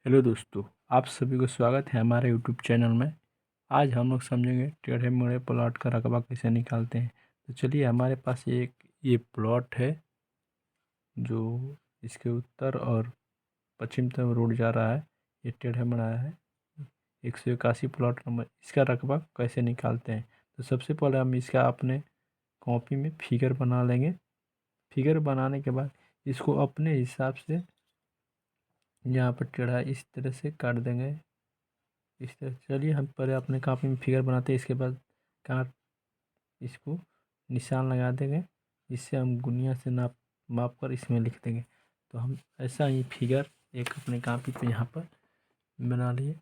Hello दोस्तों, आप सभी को स्वागत है हमारे यूट्यूब चैनल में। आज हम लोग समझेंगे टेढ़े मेढ़े प्लॉट का रकबा कैसे निकालते हैं। तो चलिए, हमारे पास ये प्लॉट है जो इसके उत्तर और पश्चिम तरफ रोड जा रहा है। ये टेढ़ा मेढ़ा है। 181 प्लॉट नंबर। इसका रकबा कैसे निकालते हैं? तो सबसे पहले हम इसका अपने कॉपी में फिगर बना लेंगे। फिगर बनाने के बाद इसको अपने हिसाब से यहाँ पर टेढ़ा इस तरह से काट देंगे। इस तरह चलिए हम पहले अपने कॉपी में फिगर बनाते हैं, इसके बाद काट इसको निशान लगा देंगे। इससे हम गुनिया से माप कर इसमें लिख देंगे। तो हम ऐसा ही फिगर एक अपने कॉपी पे यहाँ पर बना लिए।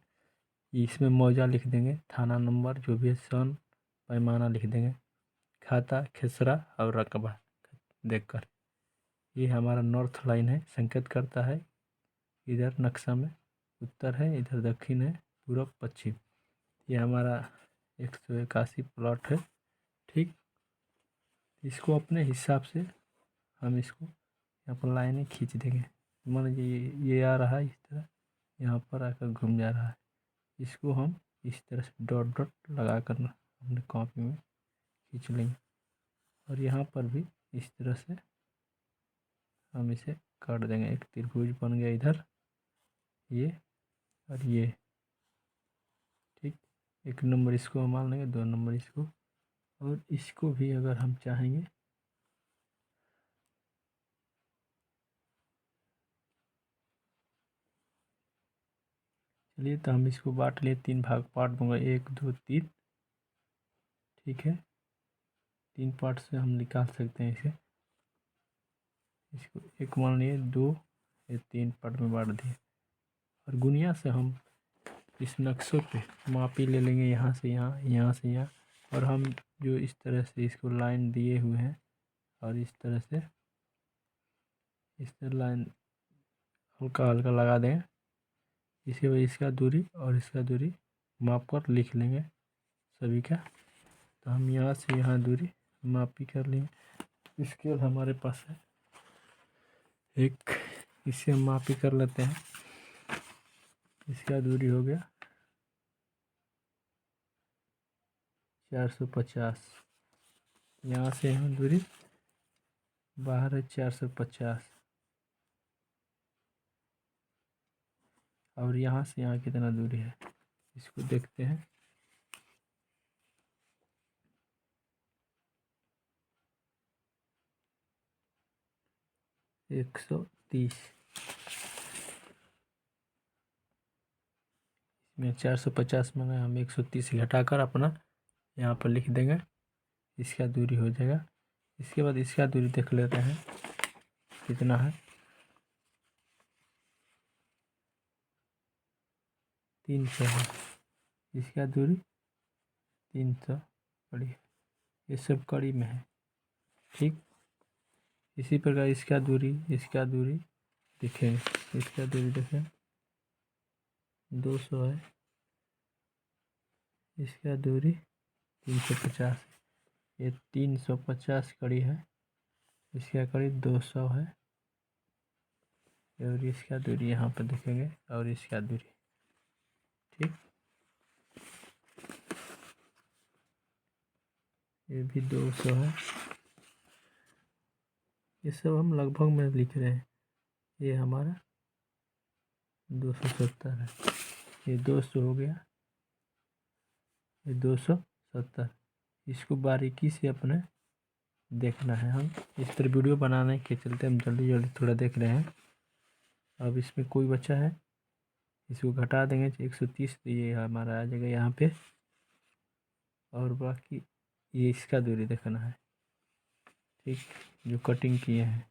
इसमें मौजा लिख देंगे, थाना नंबर जो भी है, सन, पैमाना लिख देंगे, खाता, खेसरा और रकबा देखकर। ये हमारा नॉर्थ लाइन है, संकेत करता है। इधर नक्शा में उत्तर है, इधर दक्षिण है, पूर्व पश्चिम। ये हमारा 181 प्लॉट है। ठीक, इसको अपने हिसाब से हम इसको यहाँ पर लाइनें खींच देंगे। मान लीजिए ये आ रहा है इस तरह, यहाँ पर आकर घूम जा रहा है। इसको हम इस तरह से डॉट डॉट लगा कर अपने कॉपी में खींच लेंगे। और यहाँ पर भी इस तरह से हम इसे काट देंगे। एक त्रिभुज बन गया इधर, ये और ये। ठीक, एक नंबर इसको हम मान लेंगे, 2 नंबर इसको, और इसको भी अगर हम चाहेंगे चलिए, तो हम इसको बांट लिए, 3 भाग पार्ट दूंगा, 1 2 3। ठीक है, 3 पार्ट से हम निकाल सकते हैं इसे। इसको एक मान लिए, 2 ये 3 पार्ट में बांट दिए। और गुनिया से हम इस नक्शे पे मापी ले लेंगे, यहाँ से यहाँ, यहाँ से यहाँ। और हम जो इस तरह से इसको लाइन दिए हुए हैं, और इस तरह से इस तरह लाइन हल्का हल्का लगा देंगे। इसी वजह इसका दूरी और इसका दूरी माप कर लिख लेंगे सभी का। तो हम यहाँ से यहाँ दूरी मापी कर लेंगे। इसके बाद हमारे पास है एक, इसे हम मापी कर लेते हैं। इसका दूरी हो गया 450। यहाँ से यहाँ दूरी बाहर है 450। और यहाँ से यहाँ कितना दूरी है इसको देखते हैं। 130 में 450 में हम 130 घटाकर अपना यहाँ पर लिख देंगे। इसका दूरी हो जाएगा। इसके बाद इसका दूरी देख लेते हैं कितना है। 300 है इसका दूरी, 300 कड़ी है। ये सब कड़ी में है। ठीक, इसी प्रकार इसका दूरी देखेंगे। इसका दूरी देखें 200 है। इसका दूरी 350। ये 350 कड़ी है। इसका कड़ी 200 है। और इसका दूरी यहाँ पर देखेंगे, और इसका दूरी। ठीक, ये भी 200 है। ये सब हम लगभग में लिख रहे हैं। ये हमारा 270 है। ये 200 हो गया, ये 270। इसको बारीकी से अपने देखना है। हम इस तरह वीडियो बनाने के चलते हम जल्दी जल्दी थोड़ा देख रहे हैं। अब इसमें कोई बचा है, इसको घटा देंगे 130, तो ये हमारा आ जाएगा यहाँ पे। और बाकी ये इसका दूरी देखना है। ठीक, जो कटिंग किए हैं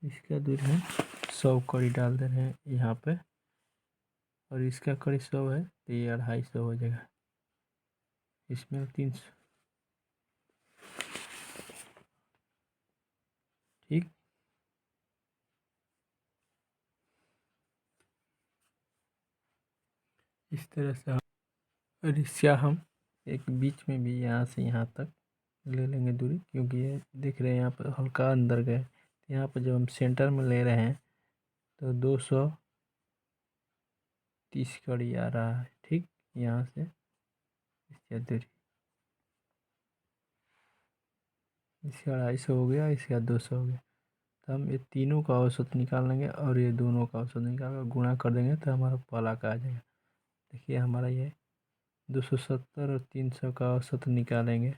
इसका दूरी है 100 कड़ी डाल दे रहे हैं यहाँ पे। और इसका कड़ी 100 है, तो ये 250 हो जाएगा। इसमें 300। ठीक, इस तरह से और इसका हम एक बीच में भी यहाँ से यहाँ तक ले लेंगे दूरी, क्योंकि ये देख रहे हैं यहाँ पर हल्का अंदर गए, यहाँ पर जब हम सेंटर में ले रहे हैं तो 230 कड़ी आ रहा है। ठीक, यहाँ से इसकी दूरी, इसका 250 हो गया, इसका 200 हो गया। तो हम ये तीनों का औसत निकाल लेंगे और ये दोनों का औसत निकाल कर गुणा कर देंगे तो हमारा पहला का आ जाएगा। देखिए हमारा ये 270 और 300 का औसत निकालेंगे,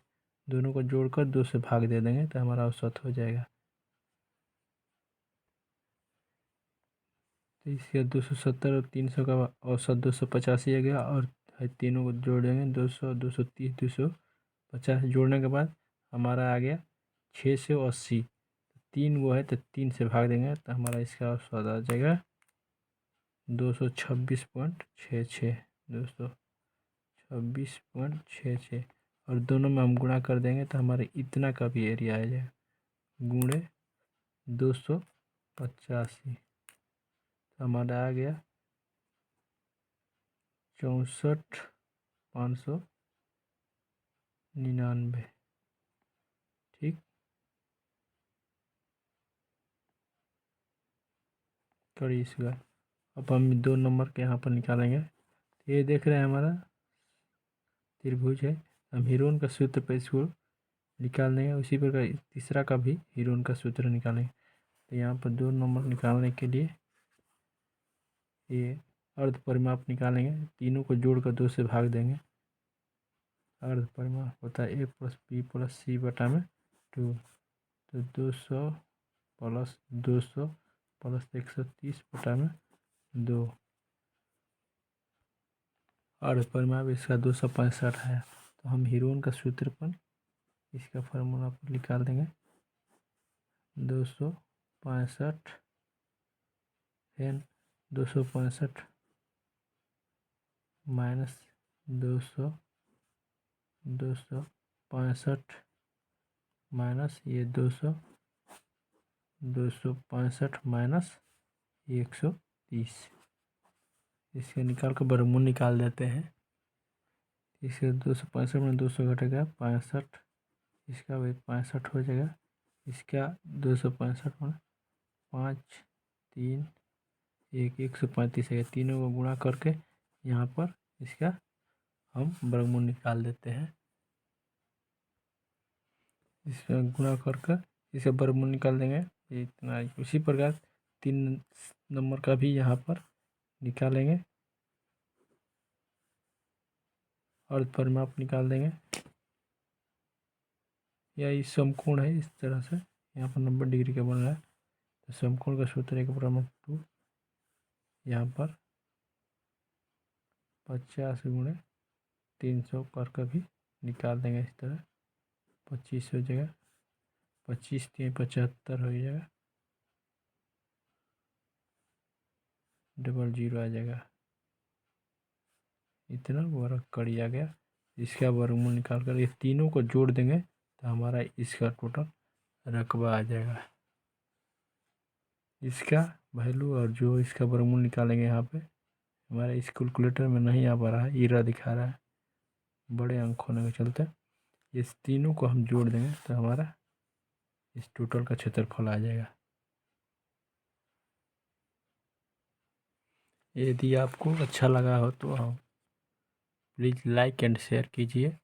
दोनों को जोड़कर 2 से भाग दे देंगे तो हमारा औसत हो जाएगा। तो इसके 270 और 300 का औसत 285 आ गया और तीनों को जोड़ेंगे 200, 230, 250 जोड़ने के बाद हमारा आ गया 680। तीन वो है तो 3 से भाग देंगे तो हमारा इसका औसत आ जाएगा 226.66, 226.66 और दोनों में हम गुणा कर देंगे तो हमारे इतना का भी एरिया आ जाएगा गुणे 285। हमारा आ गया 64,599। ठीक, करिए इसका। अब हम 2 नंबर के यहाँ पर निकालेंगे। ये देख रहे हैं हमारा त्रिभुज है, हम हीरोन का सूत्र पर इसको निकाल देंगे। उसी प्रकार तीसरा का भी हीरोन का सूत्र निकालेंगे। तो यहाँ पर 2 नंबर निकालने के लिए ये अर्ध परिमाप निकालेंगे, तीनों को जोड़कर 2 से भाग देंगे। अर्ध परिमाप होता है a + b + c बटा में 2। तो 200 + 200 + 130 बटा में 2। अर्ध परिमाप इसका 265 है। तो हम हीरोन का सूत्र पर इसका फार्मूला पर निकाल देंगे। 265 एन 265 माइनस 200, 265 माइनस ये 200, 265 माइनस 130। इसके निकाल कर वर्गमूल निकाल देते हैं। इसके 265 में 200 घटेगा 65, इसका भी 65 हो जाएगा। इसका 265 में 5, 3, 1, 135 है। तीनों को गुणा करके यहाँ पर इसका हम वर्गमूल निकाल देते हैं। इसका गुणा करके इसका वर्गमूल निकाल देंगे, इतना। उसी प्रकार 3 नंबर का भी यहाँ पर निकालेंगे, अर्ध परिमाप निकाल देंगे। या इस समकोण है, इस तरह से यहाँ पर 90 डिग्री का बन रहा है। तो समकोण का सूत्र 1/2 यहाँ पर 50 × 300 करके भी निकाल देंगे। इस तरह 25 हो जाएगा, 25 3 75 हो जाएगा, 00 आ जाएगा। इतना वर्ग कड़ी आ गया। इसका वर्गमूल निकाल कर ये तीनों को जोड़ देंगे तो हमारा इसका टोटल रकबा आ जाएगा। इसका वैल्यू और जो इसका वर्गमूल निकालेंगे यहाँ पे हमारे इस कैलकुलेटर में नहीं आ पा रहा है, इरर दिखा रहा है बड़े अंक होने के चलते। इस तीनों को हम जोड़ देंगे तो हमारा इस टोटल का क्षेत्रफल आ जाएगा। यदि आपको अच्छा लगा हो तो प्लीज़ लाइक एंड शेयर कीजिए।